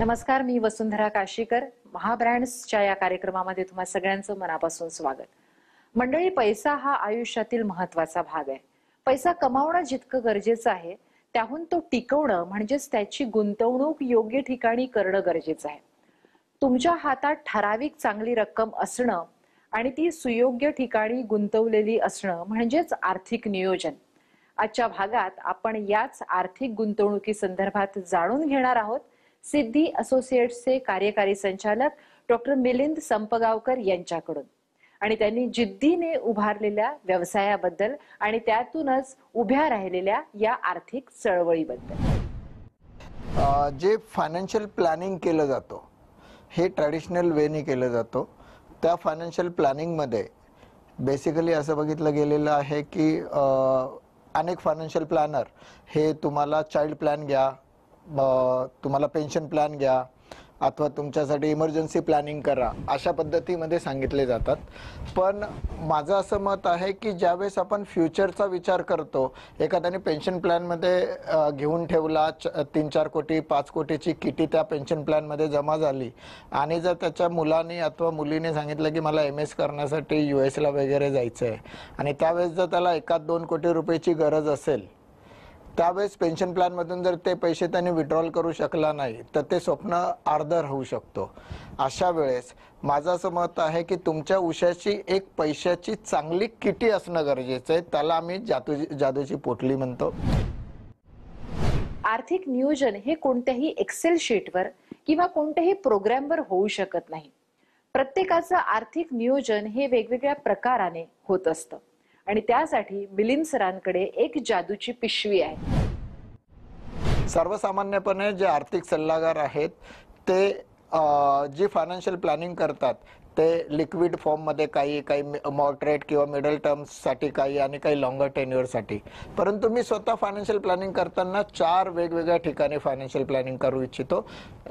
नमस्कार, मी वसुंधरा काशीकर. महाब्रँड्सच्या या कार्यक्रमामध्ये तुम्हा सगळ्यांचं मनापासून स्वागत. मंडळी, पैसा हा आयुष्यातील महत्वाचा भाग आहे. पैसा कमावणं जितकं गरजेचं आहे, त्याहून तो टिकवणं म्हणजेच त्याची गुंतवणूक योग्य ठिकाणी करणं गरजेचं आहे. तुमच्या हातात ठराविक चांगली रक्कम असणं आणि ती सुयोग्य ठिकाणी गुंतवलेली असणं म्हणजेच आर्थिक नियोजन. आजच्या भागात आपण याच आर्थिक गुंतवणुकी संदर्भात जाणून घेणार आहोत सिद्धी असोसिएट्सचे कार्यकारी संचालक डॉक्टर मिलिंद संपगावकर यांच्याकडून, आणि त्यांनी जिद्दीने उभारलेल्या व्यवसायाबद्दल आणि त्यातूनच उभ्या राहिलेल्या या आर्थिक चळवळीबद्दल. जे फायनान्शियल प्लॅनिंग केलं जातं हे ट्रॅडिशनल वेने केलं जातं. त्या फायनान्शियल प्लॅनिंगमध्ये बेसिकली असं बघितलं गेलेलं आहे की अनेक फायनान्शियल प्लॅनर हे तुम्हाला चाइल्ड प्लॅन घ्या, तुम्हाला पेन्शन प्लॅन घ्या अथवा तुमच्यासाठी इमर्जन्सी प्लॅनिंग करा अशा पद्धतीमध्ये सांगितले जातात. पण माझं असं मत आहे की ज्यावेळेस आपण फ्युचरचा विचार करतो, एखाद्याने पेन्शन प्लॅनमध्ये घेऊन ठेवला 3-4 कोटी 5 कोटीची किटी त्या पेन्शन प्लॅनमध्ये जमा झाली आणि जर त्याच्या मुलाने अथवा मुलीने सांगितलं की मला MS करण्यासाठी US ला वगैरे जायचं आहे आणि त्यावेळेस जर त्याला 1-2 कोटी रुपयाची गरज असेल, त्यावेळेस पेन्शन प्लॅनमधून जर ते पैसे त्यांनी विड्रॉल करू शकला नाही तर ते स्वप्न अर्ध राहू शकतो. अशा वेळेस माझं असं मत आहे की तुमच्या उशाची एक पैशाची चांगली किटी असणं गरजेचं आहे. त्याला आम्ही जादूची पोटली म्हणतो. आर्थिक नियोजन हे कोणत्याही एक्सेल शीटवर किंवा कोणत्याही प्रोग्रामवर होऊ शकत नाही. प्रत्येकाचं आर्थिक नियोजन हे वेगवेगळ्या प्रकाराने होत असतं आणि त्यासाठी मिलिंद सरांकडे एक जादूची पिशवी आहे. सर्वसामान्यपणे जे आर्थिक सल्लागार आहेत ते जी फायनान्शियल प्लॅनिंग करतात ते लिक्विड फॉर्ममध्ये काही मॉडरेट किंवा मिडल टर्म्ससाठी काही आणि काही लॉंगर टेन्युअरसाठी. परंतु मी स्वतः फायनान्शियल प्लॅनिंग करताना 4 वेगवेगळ्या ठिकाणी फायनान्शियल प्लॅनिंग करू इच्छितो.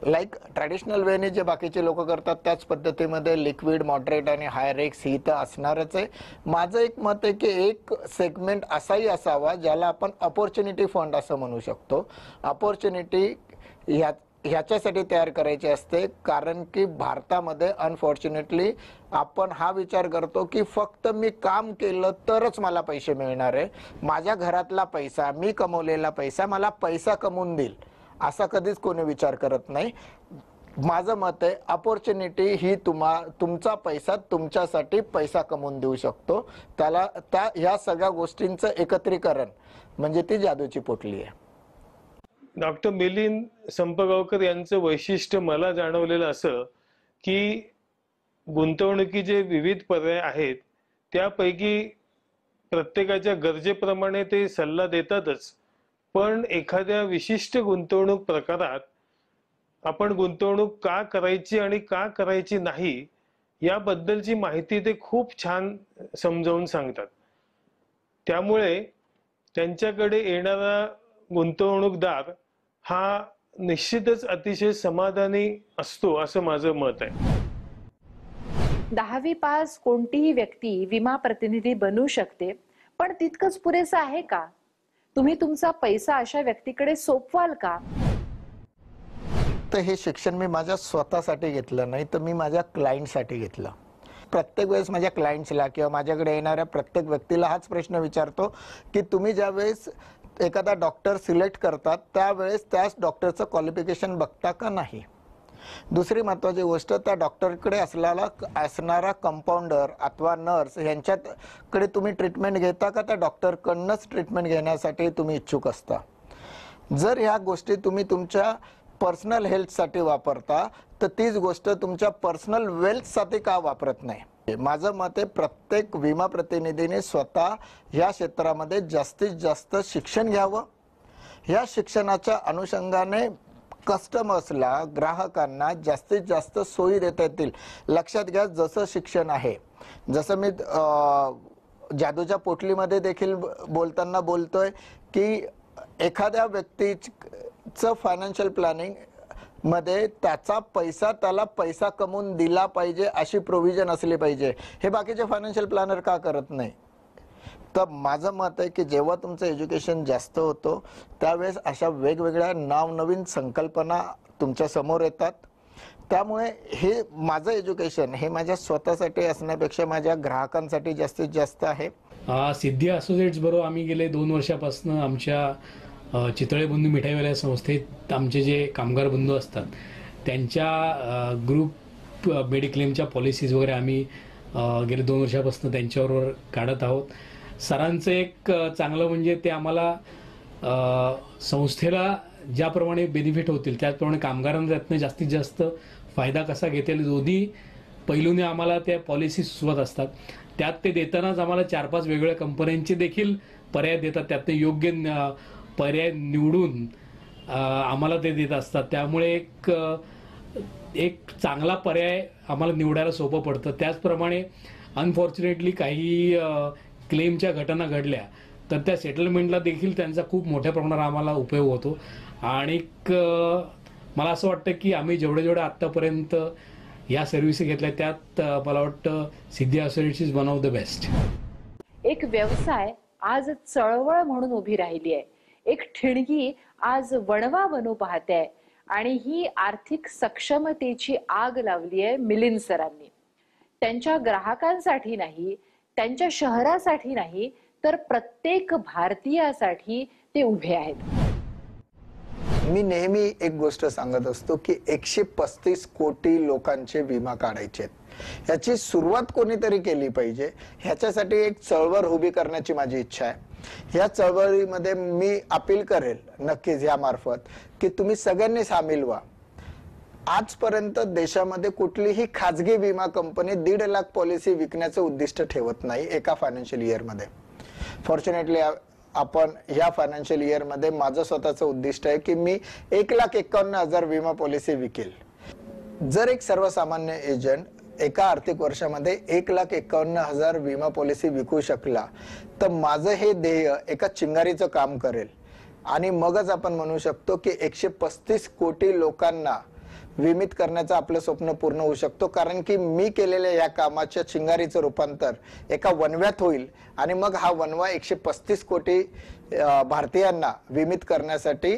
लाईक ट्रॅडिशनल वेने जे बाकीचे लोक करतात त्याच पद्धतीमध्ये लिक्विड, मॉडरेट आणि हाय रिस्क ही तर असणारच आहे. माझं एक मत आहे की एक सेगमेंट असाही असावा ज्याला आपण अपॉर्च्युनिटी फंड असं म्हणू शकतो. अपॉर्च्युनिटी ह्याच्यासाठी तयार करायची असते कारण की भारतामध्ये अनफॉर्च्युनेटली आपण हा विचार करतो की फक्त मी काम केलं तरच मला पैसे मिळणार आहे, माझ्या घरातला पैसा, मी कमवलेला पैसा मला पैसा कमवून देईल असा कधीच कोणी विचार करत नाही. माझं मत आहे अपॉर्च्युनिटी ही तुमचा पैसा तुमच्यासाठी पैसा कमवून देऊ शकतो. ह्या सगळ्या गोष्टींचं एकत्रीकरण म्हणजे ती जादूची पोटली आहे. डॉक्टर मिलिंद संपगावकर यांचं वैशिष्ट्य मला जाणवलेलं असं की गुंतवणुकीचे विविध पर्याय आहेत त्यापैकी प्रत्येकाच्या गरजेप्रमाणे ते सल्ला देतातच, पण एखाद्या विशिष्ट गुंतवणूक प्रकारात आपण गुंतवणूक का करायची आणि का करायची नाही याबद्दलची माहिती ते खूप छान समजावून सांगतात. त्यामुळे त्यांच्याकडे येणारा गुंतवणूकदार हा निश्चितच अतिशय समाधानी असतो असं माझं मत आहे. 10वी पास कोणतीही व्यक्ती विमा प्रतिनिधी बनू शकते, पण तितकंच पुरेसं आहे का? तुम्ही तुमचा पैसा अशा व्यक्तीकडे सोपवाल का? तर हे शिक्षण मी माझ्या स्वतःसाठी घेतलं नाही, तर मी माझ्या क्लायंटसाठी घेतलं. प्रत्येक वेळेस माझ्या क्लायंट्सला किंवा माझ्याकडे येणाऱ्या प्रत्येक व्यक्तीला हाच प्रश्न विचारतो की तुम्ही ज्यावेळेस एखादा डॉक्टर सिलेक्ट करतात त्यावेळेस त्याच डॉक्टरचं क्वालिफिकेशन बघता का नाही. दुसरी महत्त्वाची गोष्ट, त्या डॉक्टरकडे असणारा कंपाऊंडर अथवा नर्स यांच्याकडे तुम्ही ट्रीटमेंट घेता का त्या डॉक्टरकडनंच ट्रीटमेंट घेण्यासाठी तुम्ही इच्छुक असता. जर ह्या गोष्टी तुम्ही तुमच्या पर्सनल हेल्थसाठी वापरता तर तीच गोष्ट तुमच्या पर्सनल वेल्थसाठी का वापरत नाही. माझं मत आहे प्रत्येक विमा प्रतिनिधीने स्वतः या क्षेत्रामध्ये जास्तीत जास्त शिक्षण घ्यावं. या शिक्षणाच्या अनुषंगाने कस्टमर्सला, ग्राहकांना जास्तीत जास्त सोयी देता येतील. लक्षात घ्या, जसं शिक्षण आहे, जसं मी जादूच्या पोटलीमध्ये देखील बोलताना बोलतोय की एखाद्या व्यक्तीचं फायनान्शियल प्लॅनिंग मध्ये त्याचा पैसा त्याला पैसा कमवून दिला पाहिजे अशी प्रोव्हिजन असली पाहिजे. हे बाकीचे फायनान्शियल प्लॅनर का करत नाही? तर माझं मत आहे की जेव्हा तुमचं एज्युकेशन जास्त होतं त्यावेळेस अशा वेगवेगळ्या नवनवीन संकल्पना तुमच्या समोर येतात. त्यामुळे हे माझं एज्युकेशन हे माझ्या स्वतःसाठी असण्यापेक्षा माझ्या ग्राहकांसाठी जास्तीत जास्त आहे. सिद्धी असोसिएट्स बरोबर आम्ही गेले 2 वर्षापासून आमच्या चितळे बंधू मिठाईवाल्या संस्थेत आमचे जे कामगार बंधू असतात त्यांच्या ग्रुप मेडिक्लेमच्या पॉलिसीज वगैरे आम्ही गेले 2 वर्षापासून त्यांच्याबरोबर काढत आहोत. सरांचं एक चांगलं म्हणजे ते आम्हाला संस्थेला ज्याप्रमाणे बेनिफिट होतील त्याचप्रमाणे कामगारांना त्यातनं जास्तीत जास्त फायदा कसा घेता येईल दोन्ही पैलूने आम्हाला त्या पॉलिसी सुचवत असतात. त्यात ते देतानाच आम्हाला 4-5 वेगवेगळ्या कंपन्यांचे देखील पर्याय देतात. त्यातनं योग्य पर्याय निवडून आम्हाला ते देत असतात. त्यामुळे एक चांगला पर्याय आम्हाला निवडायला सोपं पडतं. त्याचप्रमाणे अनफॉर्च्युनेटली काही क्लेमच्या घटना घडल्या तर त्या सेटलमेंटला देखील त्यांचा खूप मोठ्या प्रमाणात आम्हाला उपयोग होतो. आणि मला असं वाटतं की आम्ही जेवढे आत्तापर्यंत या सर्व्हिस घेतल्या त्यात मला वाटतं Siddhi associates is one of the best. एक व्यवसाय आज चळवळ म्हणून उभी राहिली आहे. एक ठिणगी आज वणवा बनू पाहते आणि ही आर्थिक सक्षमतेची आग लावली आहे मिलिंद सरांनी. त्यांच्या ग्राहकांसाठी नाही, त्यांच्या शहरासाठी नाही, तर प्रत्येक भारतीयासाठी ते उभे आहेत. मी नेहमी एक गोष्ट सांगत असतो की 135 कोटी लोकांचे विमा काढायचे आहेत. याची सुरुवात कोणीतरी केली पाहिजे. ह्याच्यासाठी एक चळवळ उभी करण्याची माझी इच्छा आहे. ह्या चळवळीमध्ये मी अपील करेल नक्कीच यामार्फत की तुम्ही सगळ्यांनी सामील व्हा. आजपर्यंत देशामध्ये कुठलीही खाजगी विमा कंपनी 1.5 लाख पॉलिसी विकण्याचं उद्दिष्ट ठेवत नाही एका फायनान्शियल इयरमध्ये. फॉर्च्युनेटली आपण ह्या फायनान्शियल इयरमध्ये माझं स्वतःचं उद्दिष्ट आहे की मी 1,51,000 विमा पॉलिसी विकेल. जर एक सर्वसामान्य एजंट एका आर्थिक वर्षामध्ये 1,51,000 विमा पॉलिसी विकू शकला तर माझं हे ध्येय एका चिंगारीचं काम करेल. आणि मगच आपण म्हणू शकतो की 135 कोटी लोकांना विमित करण्याचं आपलं स्वप्न पूर्ण होऊ शकतो. कारण की मी केलेल्या या कामाच्या चिंगारीचं रूपांतर एका वनव्यात होईल आणि मग हा वनवा 135 कोटी भारतीयांना विमित करण्यासाठी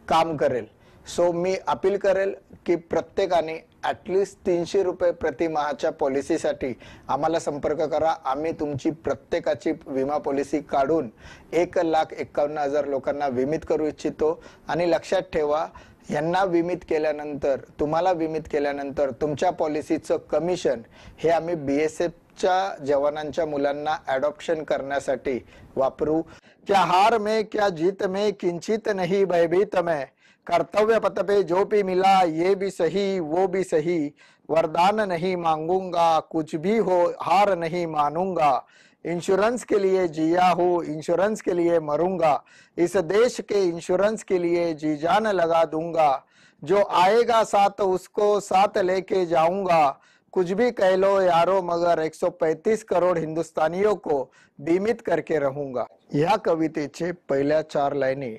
काम करेल. सो मी अपील करेल की प्रत्येकाने ॲटलिस्ट 300 रुपये प्रतिमाहाच्या पॉलिसीसाठी आम्हाला संपर्क करा. आम्ही तुमची प्रत्येकाची विमा पॉलिसी काढून 1,51,000 लोकांना विमित करू इच्छितो. आणि लक्षात ठेवा, यांना विमित केल्यानंतर, तुम्हाला विमित केल्यानंतर तुमच्या पॉलिसीचं कमिशन हे आम्ही BSFच्या जवानांच्या मुलांना ॲडॉप्शन करण्यासाठी वापरू. क्या हार में क्या जीत में किंचित नहीं भयभीत में, कर्तव्य पथ पे जो भी मिला ये भी सही वो भी सही, वरदान नहीं मांगूंगा कुछ भी हो हार नहीं मानूंगा, इंश्योरेंस के लिए जिया हूँ इंश्योरेंस के लिए मरूंगा, इस देश के इंश्योरेंस के लिए जी जान लगा दूंगा, जो आएगा साथ उसको साथ लेके जाऊंगा, कुछ भी कह लो यारो मगर 135 करोड हिंदुस्तानियों को बीमित करके रहूंगा. या कवितेचे पहिल्या 4 लाईनी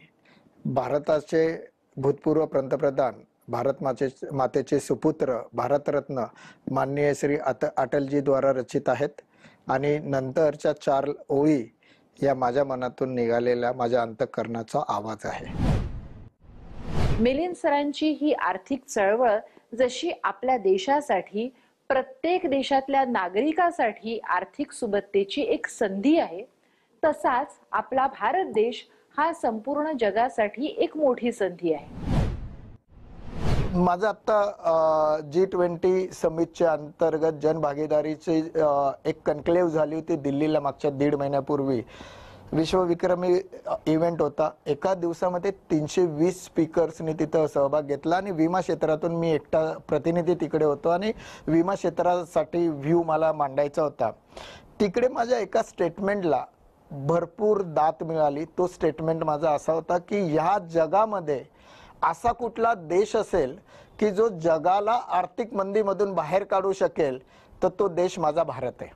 भारताचे भूतपूर्व पंतप्रधान, भारत मातेचे सुपुत्र, भारतरत्न माननीय श्री अटलजी द्वारा रचित आहेत. आणि नंतरच्या 4 ओळी या माझ्या मनातून निघालेल्या माझ्या अंतःकरणाचा आवाज आहे. मिलिंद सरांची ही आर्थिक चळवळ जशी आपल्या देशासाठी, प्रत्येक देशातल्या नागरिकासाठी आर्थिक सुबत्तेची एक संधी आहे, तसाच आपला भारत देश हा संपूर्ण जगासाठी एक मोठी संधी आहे. माझं आता G20 समिटच्या अंतर्गत जनभागीदारीची एक कन्क्लेव्ह झाली होती दिल्लीला मागच्या 1.5 महिन्यापूर्वी. विश्वविक्रमी इव्हेंट होता. एका दिवसामध्ये 320 स्पीकर्सनी तिथं सहभाग घेतला आणि विमा क्षेत्रातून मी एकटा प्रतिनिधी तिकडे होतो आणि विमा क्षेत्रासाठी व्ह्यू मला मांडायचा होता. तिकडे माझ्या एका स्टेटमेंटला भरपूर दाद मिळाली. तो स्टेटमेंट माझा असा होता की ह्या जगामध्ये असा कुठला देश असेल की जो जगाला आर्थिक मंदीमधून बाहेर काढू शकेल तर तो देश माझा भारत आहे.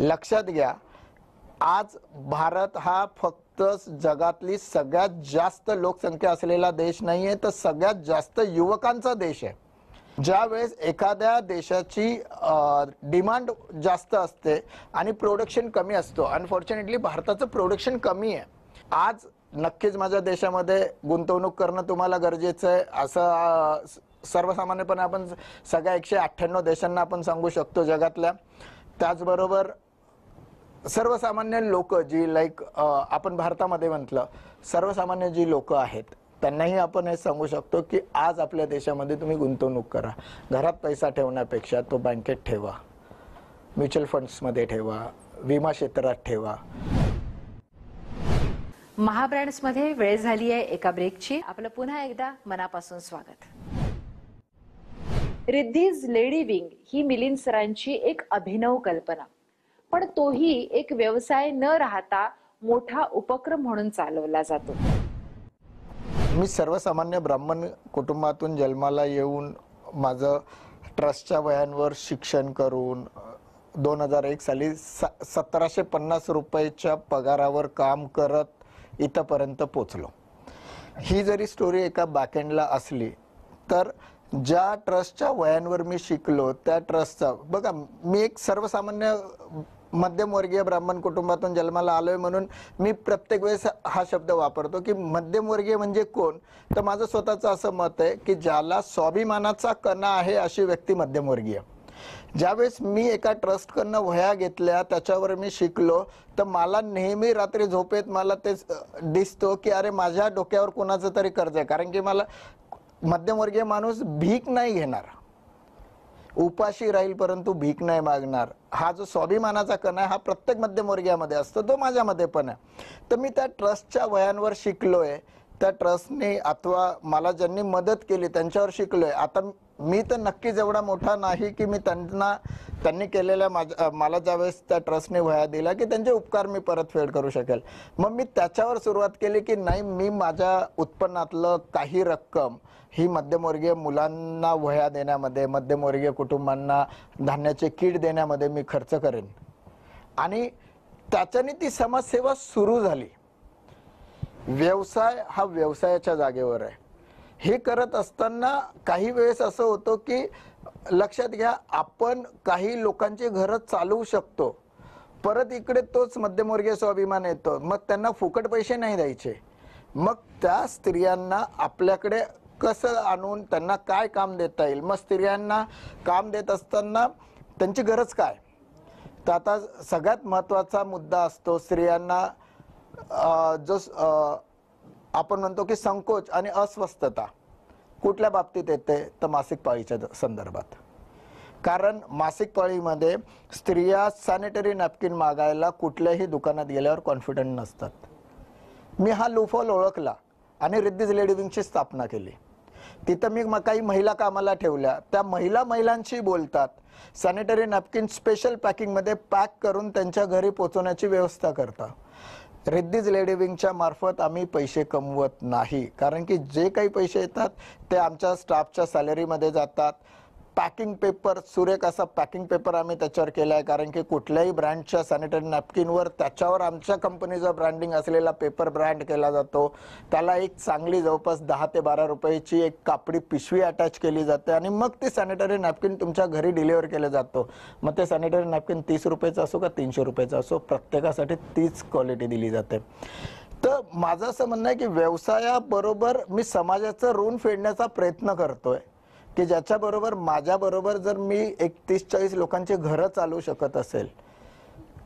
लक्षात घ्या, आज भारत हा फक्त जगातली सगळ्यात जास्त लोकसंख्या असलेला देश नाहीये, तर सगळ्यात जास्त युवकांचा देश आहे. ज्या वेळेस एखाद्या देशाची डिमांड जास्त असते आणि प्रोडक्शन कमी असतो, अनफॉर्च्युनेटली भारताचं प्रोडक्शन कमी आहे. आज नक्कीच माझ्या देशामध्ये गुंतवणूक करणं तुम्हाला गरजेचं आहे असं सर्वसामान्यपणे आपण सगळ्या 198 देशांना आपण सांगू शकतो जगातल्या. त्याचबरोबर सर्वसामान्य लोक जी आपण भारतामध्ये म्हटलं सर्वसामान्य जी लोक आहेत त्यांनाही आपण हे सांगू शकतो की आज आपल्या देशामध्ये तुम्ही गुंतवणूक करा. घरात पैसा ठेवण्यापेक्षा तो बँकेत ठेवा, म्युच्युअल फंड्समध्ये ठेवा, विमा क्षेत्रात ठेवा. महाब्रँड्समध्ये वेळ झाली आहे एका ब्रेकची. आपलं पुन्हा एकदा मनापासून स्वागत. रिद्धीज लेडी विंग ही मिलिंद सरांची एक अभिनव कल्पना, पण तोही एक व्यवसाय न राहता मोठा उपक्रम म्हणून चालवला जातो. मी सर्वसामान्य ब्राह्मण कुटुंबातून जन्माला येऊन माझं ट्रस्टच्या वयांवर शिक्षण करून 2001 साली 1750 रुपयाच्या पगारावर काम करत इथपर्यंत पोचलो. ही जरी स्टोरी एका बॅकएंडला असली तर ज्या ट्रस्टच्या वयांवर मी शिकलो त्या ट्रस्टचा बघा, मी एक सर्वसामान्य मध्यमवर्गीय ब्राह्मण कुटुंबातून जन्माला आलोय म्हणून मी प्रत्येक वेळेस हा शब्द वापरतो की मध्यमवर्गीय म्हणजे कोण. तर माझं स्वतःचं असं मत आहे की ज्याला स्वाभिमानाचा कणा आहे अशी व्यक्ती मध्यमवर्गीय. ज्यावेळेस मी एका ट्रस्टकडनं वह्या घेतल्या, त्याच्यावर मी शिकलो, तर मला नेहमी रात्री झोपेत मला ते दिसतो की अरे माझ्या डोक्यावर कोणाचं तरी कर्ज आहे. कारण की मला मध्यमवर्गीय माणूस भीक नाही घेणार, उपाशी राहील परंतु भीक नाही मागणार. हा जो स्वाभिमानाचा कणा आहे हा प्रत्येक मध्यमवर्गीयामध्ये असतो, तो माझ्यामध्ये पण आहे. तर मी त्या ट्रस्टच्या वयांवर शिकलोय, त्या ट्रस्टने अथवा मला ज्यांनी मदत केली त्यांच्यावर शिकलोय. आता मी तर नक्कीच एवढा मोठा नाही की मी त्यांनी केलेल्या मला ज्यावेळेस त्या ट्रस्टने वह्या दिल्या की त्यांचे उपकार मी परतफेड करू शकेल. मग मी त्याच्यावर सुरुवात केली की नाही, मी माझ्या उत्पन्नातलं काही रक्कम ही मध्यमवर्गीय मुलांना वह्या देण्यामध्ये, मध्यमवर्गीय कुटुंबांना धान्याचे किट देण्यामध्ये मी खर्च करेन. आणि त्याच्याने ती समाजसेवा सुरू झाली. व्यवसाय हा व्यवसायाच्या जागेवर आहे. हे करत असताना काही वेळेस असं होतं की लक्षात घ्या, आपण काही लोकांची घरं चालवू शकतो, परत इकडे तोच मध्यमवर्गीय स्वाभिमान येतो, मग त्यांना फुकट पैसे नाही द्यायचे. मग त्या स्त्रियांना आपल्याकडे कसं आणून त्यांना काय काम देता येईल. मग स्त्रियांना काम देत असताना त्यांची गरज काय. तर आता सगळ्यात महत्त्वाचा मुद्दा असतो स्त्रियांना जो आपण म्हणतो की संकोच आणि अस्वस्थता कुठल्या बाबतीत येते, तर मासिक पाळीच्या संदर्भात. कारण मासिक पाळीमध्ये स्त्रिया सॅनिटरी नॅपकिन मागायला कुठल्याही दुकानात गेल्यावर कॉन्फिडंट नसतात. मी हा लूफॉल ओळखला आणि रिद्धीज लेडी विंगची स्थापना केली. तिथं मी काही महिला कामाला ठेवल्या, त्या महिलांशी बोलतात, सॅनिटरी नॅपकिन स्पेशल पॅकिंगमध्ये पॅक करून त्यांच्या घरी पोहोचवण्याची व्यवस्था करतात. रिद्धीज लेडी विंगच्या मार्फत आम्ही पैसे कमवत नाही, कारण की जे काही पैसे येतात ते आमच्या स्टाफच्या सॅलरीमध्ये जातात. पॅकिंग पेपर, सुरेख असा पॅकिंग पेपर आम्ही त्याच्यावर केला आहे, कारण की कुठल्याही ब्रँडच्या सॅनिटरी नॅपकिनवर त्याच्यावर आमच्या कंपनीचा ब्रँडिंग असलेला पेपर ब्रँड केला जातो. त्याला एक चांगली जवळपास 10 ते 12 रुपयाची एक कापडी पिशवी अटॅच केली जाते आणि मग ते सॅनिटरी नॅपकिन तुमच्या घरी डिलिव्हर केलं जातो. मग ते सॅनिटरी नॅपकिन 30 रुपयाचं असो का 300 रुपयाचं असो, प्रत्येकासाठी तीच क्वालिटी दिली जाते. तर माझं असं म्हणणं आहे की व्यवसायाबरोबर मी समाजाचं ऋण फेडण्याचा प्रयत्न करतोय की ज्याच्याबरोबर माझ्याबरोबर जर मी 30-40 लोकांची घरं चालवू शकत असेल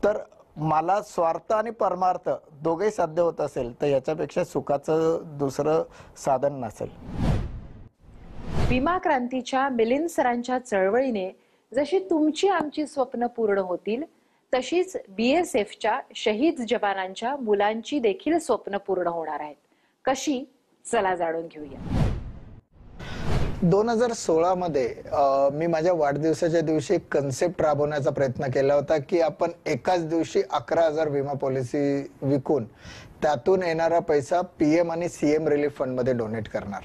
तर मला स्वार्थ आणि परमार्थ दोघेही साध्य होत असेल तर याच्यापेक्षा सुखाचं दुसरं साधन नसेल. विमा क्रांतीच्या मिलिंद सरांच्या चळवळीने जशी तुमची आमची स्वप्न पूर्ण होतील, तशीच BSFच्या शहीद जवानांच्या मुलांची देखील स्वप्न पूर्ण होणार आहेत. कशी, चला जाणून घेऊया. 2016 मध्ये मी माझ्या वाढदिवसाच्या दिवशी एक कन्सेप्ट राबवण्याचा प्रयत्न केला होता की आपण एकाच दिवशी 11,000 विमा पॉलिसी विकून त्यातून येणारा पैसा PM आणि CM रिलीफ फंड मध्ये डोनेट करणार.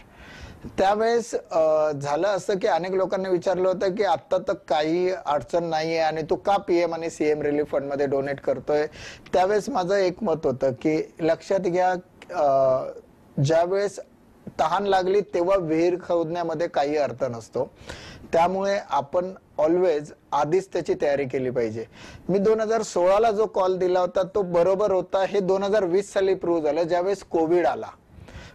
त्यावेळेस झालं असं की अनेक लोकांनी विचारलं होतं की आता तर काही अडचण नाहीये आणि तू का PM आणि CM रिलीफ फंड मध्ये डोनेट करतोय. त्यावेळेस माझं एक मत होतं की लक्षात घ्या, ज्यावेळेस तहान लागली तेव्हा विहीर खोदण्यामध्ये काही अर्थ नसतो. त्यामुळे आपण ऑलवेज आधीच त्याची तयारी केली पाहिजे. मी 2016ला जो कॉल दिला होता तो बरोबर होता हे 2020 साली प्रूव्ह झालं, ज्यावेळेस कोविड आला.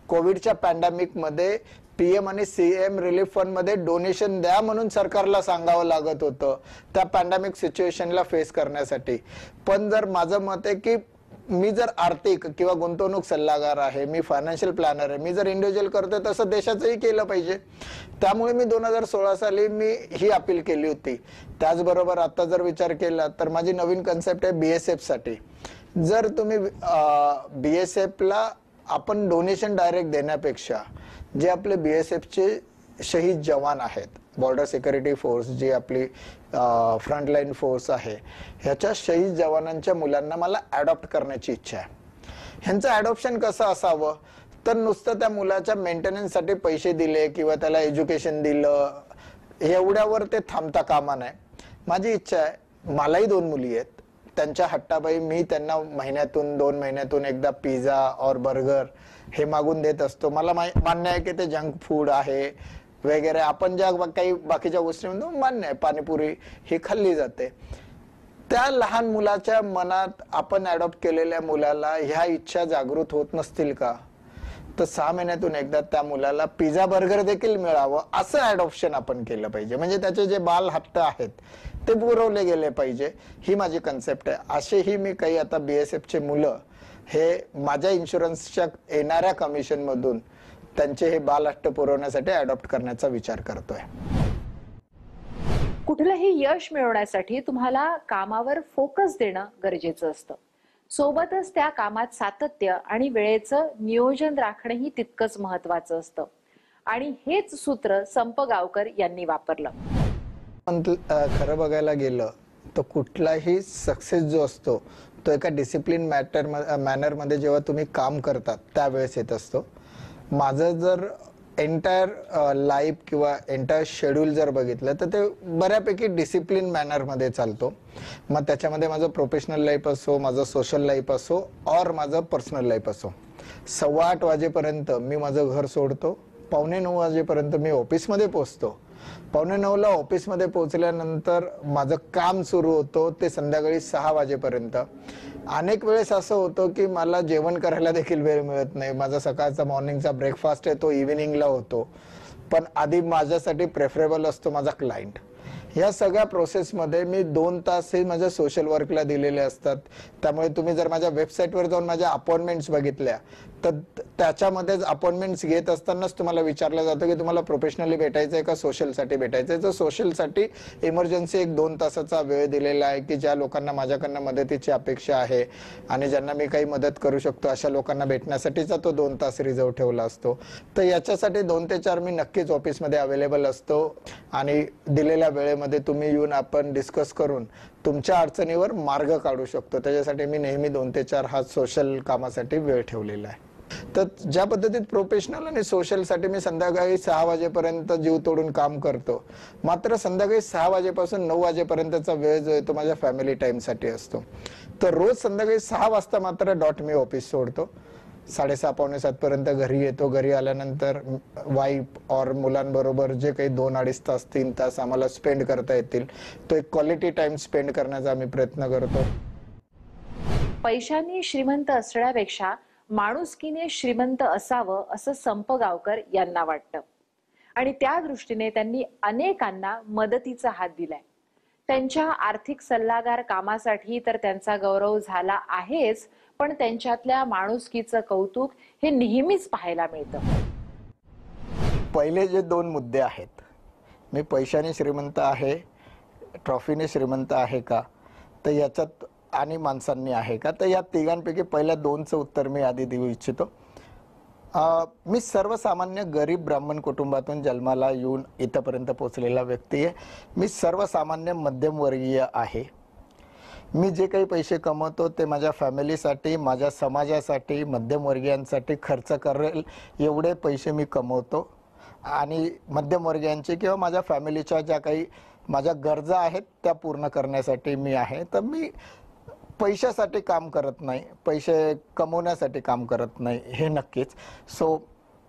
कोविडच्या पॅन्डेमिक मध्ये PM आणि CM रिलीफ फंड मध्ये डोनेशन द्या म्हणून सरकारला सांगावं लागत होतं त्या पॅन्डेमिक सिच्युएशनला फेस करण्यासाठी. पण जर माझं मत आहे की मी जर आर्थिक किंवा गुंतवणूक सल्लागार आहे, मी फायनान्शियल प्लॅनर आहे, मी जर इंडिव्हिज्युअल करतोय तसं देशाचंही केलं पाहिजे. त्यामुळे मी 2016 साली मी ही अपील केली होती. त्याचबरोबर आता जर विचार केला तर माझी नवीन कन्सेप्ट आहे BSF साठी. जर तुम्ही BSF ला आपण डोनेशन डायरेक्ट देण्यापेक्षा जे आपले BSF चे शहीद जवान आहेत, बॉर्डर सिक्युरिटी फोर्स जी आपली फ्रंटलाईन फोर्स आहे, ह्याच्या शहीद जवानांच्या मुलांना मला अडॉप्ट करण्याची इच्छा आहे. ह्यांचं अडॉप्शन कसं असावं तर नुसतं त्या मुलाच्या मेंटेनन्ससाठी पैसे दिले किंवा त्याला एज्युकेशन दिलं एवढ्यावर ते थांबता कामा नये. माझी इच्छा आहे, मलाही 2 मुली आहेत, त्यांच्या हट्टापायी मी त्यांना महिन्यातून 2 महिन्यातून एकदा पिझ्झा और बर्गर हे मागून देत असतो. मला मान्य आहे की ते जंक फूड आहे वगैरे, आपण ज्या काही बाकीच्या गोष्टी म्हणतो मान्य आहे, पाणीपुरी ही खाल्ली जाते. त्या लहान मुलाच्या मनात आपण अडॉप्ट केलेल्या मुलाला ह्या इच्छा जागृत होत नसतील का? तर 6 महिन्यातून एकदा त्या मुलाला पिझ्झा बर्गर देखील मिळावं असं अडॉप्शन आपण केलं पाहिजे. म्हणजे त्याचे जे बाल हट्ट आहेत ते पुरवले गेले पाहिजे, ही माझी कन्सेप्ट आहे. असेही मी काही आता BSF चे मुलं हे माझ्या इन्शुरन्सच्या येणाऱ्या कमिशन मधून त्यांचे हे बाल हट्ट पुरवण्यासाठी अडॉप्ट करण्याचा विचार करतोय. कुठलंही यश मिळवण्यासाठी तुम्हाला कामावर फोकस देणं गरजेचं असतं. सोबतच त्या कामात सातत्य आणि वेळेचं नियोजन राखणंही तितकंच महत्वाचं असतं. आणि हेच सूत्र संप गावकर यांनी वापरलं. खरं बघायला गेलं तर कुठलाही सक्सेस जो असतो तो एका डिसिप्लिन मॅनर मध्ये जेव्हा तुम्ही काम करतात त्यावेळेस येत असतो. माझं जर एंटायर लाईफ किंवा एंटायर शेड्यूल जर बघितलं तर ते बऱ्यापैकी डिसिप्लिन मॅनर मध्ये चालतो. मग त्याच्यामध्ये माझं प्रोफेशनल लाईफ असो, माझं सोशल लाईफ असो और माझं पर्सनल लाईफ असो. 8:15 वाजेपर्यंत मी माझं घर सोडतो, 8:45 वाजेपर्यंत मी ऑफिसमध्ये पोहोचतो. 8:45ला ऑफिसमध्ये पोहोचल्यानंतर माझं काम सुरू होतं ते संध्याकाळी 6 वाजेपर्यंत. अनेक वेळेस असं होतं की मला जेवण करायला देखील वेळ मिळत नाही. माझा सकाळचा मॉर्निंगचा ब्रेकफास्ट आहे तो इव्हिनिंगला होतो. पण आधी माझ्यासाठी प्रेफरेबल असतो माझा क्लायंट. या सगळ्या प्रोसेसमध्ये मी 2 तास हे माझ्या सोशल वर्कला दिलेले असतात. त्यामुळे तुम्ही जर माझ्या वेबसाईटवर जाऊन माझ्या अपॉइंटमेंट्स बघितल्या तर त्याच्यामध्येच अपॉइंटमेंट्स घेत असतानाच तुम्हाला विचारलं जातं की तुम्हाला प्रोफेशनली भेटायचं आहे का सोशलसाठी भेटायचं आहे. तर सोशलसाठी इमर्जन्सी 1-2 तासाचा वेळ दिलेला आहे की ज्या लोकांना माझ्याकडनं मदतीची अपेक्षा आहे आणि ज्यांना मी काही मदत करू शकतो अशा लोकांना भेटण्यासाठीचा तो 2 तास रिझर्व ठेवला असतो. तर याच्यासाठी 2 ते 4 मी नक्कीच ऑफिसमध्ये अवेलेबल असतो आणि दिलेल्या वेळेमध्ये तुम्ही येऊन आपण डिस्कस करून तुमच्या अडचणीवर मार्ग काढू शकतो. त्याच्यासाठी मी नेहमी 2 ते 4 हा सोशल कामासाठी वेळ ठेवलेला आहे. तर ज्या पद्धतीत प्रोफेशनल आणि सोशल साठी मी संध्याकाळी 6 वाजेपर्यंत जीव तोडून काम करतो, मात्र संध्याकाळी 6 वाजेपासून 9 वाजेपर्यंतचा वेळ जो आहे तो माझ्या फॅमिली टाइम साठी असतो. तर रोज संध्याकाळी 6 वाजता मात्र डॉट मी ऑफिस सोडतो. 6:30-6:45 पर्यंत घरी येतो. घरी आल्यानंतर वाईफ और मुलांबरोबर जे काही 2-2.5 तास 3 तास आम्हाला स्पेंड करता येतील तो एक क्वालिटी टाइम स्पेंड करण्याचा आम्ही प्रयत्न करतो. पैशांनी श्रीमंत असण्यापेक्षा माणुसकीने श्रीमंत असावं असं संप गावकर यांना वाटतं आणि त्या दृष्टीने त्यांनी अनेकांना मदतीचा हात दिलाय. त्यांच्या आर्थिक सल्लागार कामासाठी तर त्यांचा गौरव झाला आहेच, पण त्यांच्यातल्या माणुसकीचं कौतुक हे नेहमीच पाहायला मिळतं. पहिले जे 2 मुद्दे आहेत, मी पैशाने श्रीमंत आहे, ट्रॉफीने श्रीमंत आहे का, तर याच्यात आणि माणसांनी आहे का, तर या तिघांपैकी पहिल्या 2चं उत्तर मी आधी देऊ इच्छितो. मी सर्वसामान्य गरीब ब्राह्मण कुटुंबातून जन्माला येऊन इथपर्यंत पोहोचलेला व्यक्ती आहे. मी सर्वसामान्य मध्यमवर्गीय आहे. मी जे काही पैसे कमवतो ते माझ्या फॅमिलीसाठी, माझ्या समाजासाठी, मध्यमवर्गीयांसाठी खर्च करेल एवढे पैसे मी कमवतो आणि मध्यमवर्गीयांचे किंवा माझ्या फॅमिलीच्या ज्या काही माझ्या गरजा आहेत त्या पूर्ण करण्यासाठी मी आहे. तर मी पैशासाठी काम करत नाही, पैसे कमवण्यासाठी काम करत नाही, हे नक्कीच. सो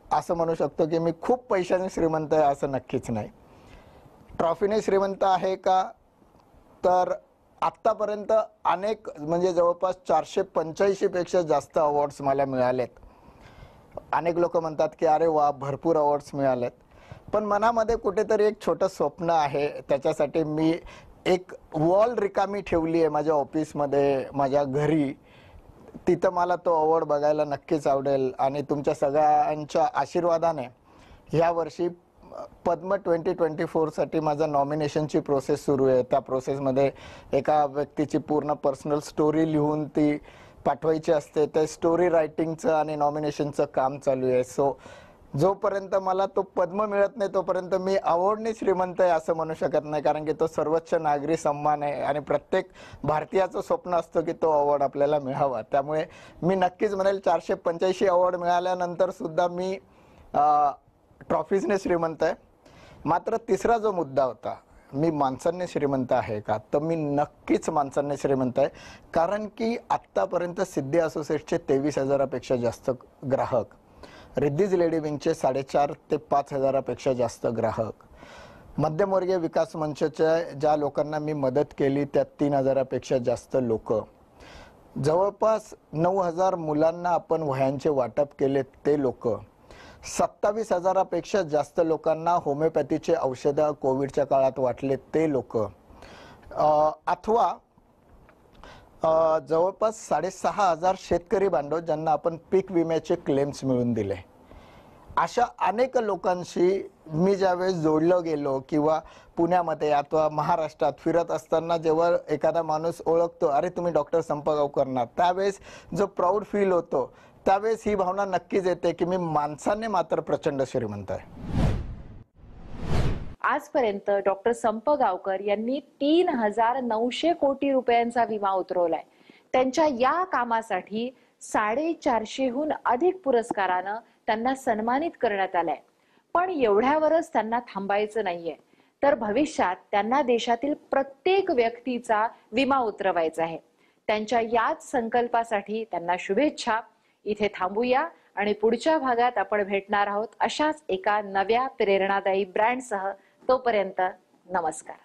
असं म्हणू शकतो की मी खूप पैशाने श्रीमंत आहे असं नक्कीच नाही. ट्रॉफीने श्रीमंत आहे का, तर आत्तापर्यंत अनेक म्हणजे जवळपास 485 पेक्षा जास्त अवॉर्ड्स मला मिळालेत. अनेक लोक म्हणतात की अरे वा, भरपूर अवॉर्ड्स मिळालेत, पण मनामध्ये कुठेतरी एक छोटं स्वप्न आहे. त्याच्यासाठी मी एक वॉल रिकामी ठेवली आहे माझ्या ऑफिसमध्ये, माझ्या घरी. तिथं मला तो अवॉर्ड बघायला नक्कीच आवडेल. आणि तुमच्या सगळ्यांच्या आशीर्वादाने ह्या वर्षी पद्म 2024 साठी माझा नॉमिनेशनची प्रोसेस सुरू आहे. त्या प्रोसेसमध्ये एका व्यक्तीची पूर्ण पर्सनल स्टोरी लिहून ती पाठवायची असते. ते स्टोरी रायटिंगचं आणि नॉमिनेशनचं काम चालू आहे. सो जोपर्यंत मला तो पद्म मिळत नाही तोपर्यंत मी अवॉर्डने श्रीमंत आहे असं म्हणू शकत नाही, कारण की तो सर्वोच्च नागरी सन्मान आहे आणि प्रत्येक भारतीयाचं स्वप्न असतं की तो अवॉर्ड आपल्याला मिळावा. त्यामुळे मी नक्कीच म्हणेल 485 अवॉर्ड मिळाल्यानंतर सुद्धा मी ट्रॉफीजने श्रीमंत आहे. मात्र तिसरा जो मुद्दा होता, मी माणसांनी श्रीमंत आहे का, तर मी नक्कीच माणसांनी श्रीमंत आहे. कारण की आत्तापर्यंत सिद्धी असोसिएट्सचे 23,000पेक्षा जास्त ग्राहक, रिद्धीज लेडी विंगचे 4,500 ते 5,000पेक्षा जास्त ग्राहक, मध्यमवर्गीय विकास मंचच्या ज्या लोकांना मी मदत केली त्या 3,000पेक्षा जास्त लोक, जवळपास 9,000 मुलांना आपण वह्यांचे वाटप केले ते लोक, 27,000पेक्षा जास्त लोकांना होमिओपॅथीचे औषधं कोविडच्या काळात वाटले ते लोक, अथवा जवळपास 6,500 शेतकरी बांधव ज्यांना आपण पीक विम्याचे क्लेम्स मिळवून दिले. अशा अनेक लोकांशी मी ज्यावेळेस जोडलो गेलो किंवा पुण्यामध्ये अथवा महाराष्ट्रात फिरत असताना जेव्हा एखादा माणूस ओळखतो, अरे तुम्ही डॉक्टर संपगावकर ना, त्यावेळेस जो प्राऊड फील होतो, त्यावेळेस ही भावना नक्कीच येते की मी माणसाने मात्र प्रचंड श्रीमंत आहे. आजपर्यंत डॉक्टर संपगावकर यांनी 3,900 कोटी रुपयांचा विमा उतरवलाय. त्यांच्या या कामासाठी 450हून अधिक पुरस्कारानं त्यांना सन्मानित करण्यात आलंय. पण एवढ्यावरच त्यांना थांबायचं नाहीये, तर भविष्यात त्यांना देशातील प्रत्येक व्यक्तीचा विमा उतरवायचा आहे. त्यांच्या याच संकल्पासाठी त्यांना शुभेच्छा. इथे थांबूया आणि पुढच्या भागात आपण भेटणार आहोत अशाच एका नव्या प्रेरणादायी ब्रँडसह. तोपर्यंत नमस्कार.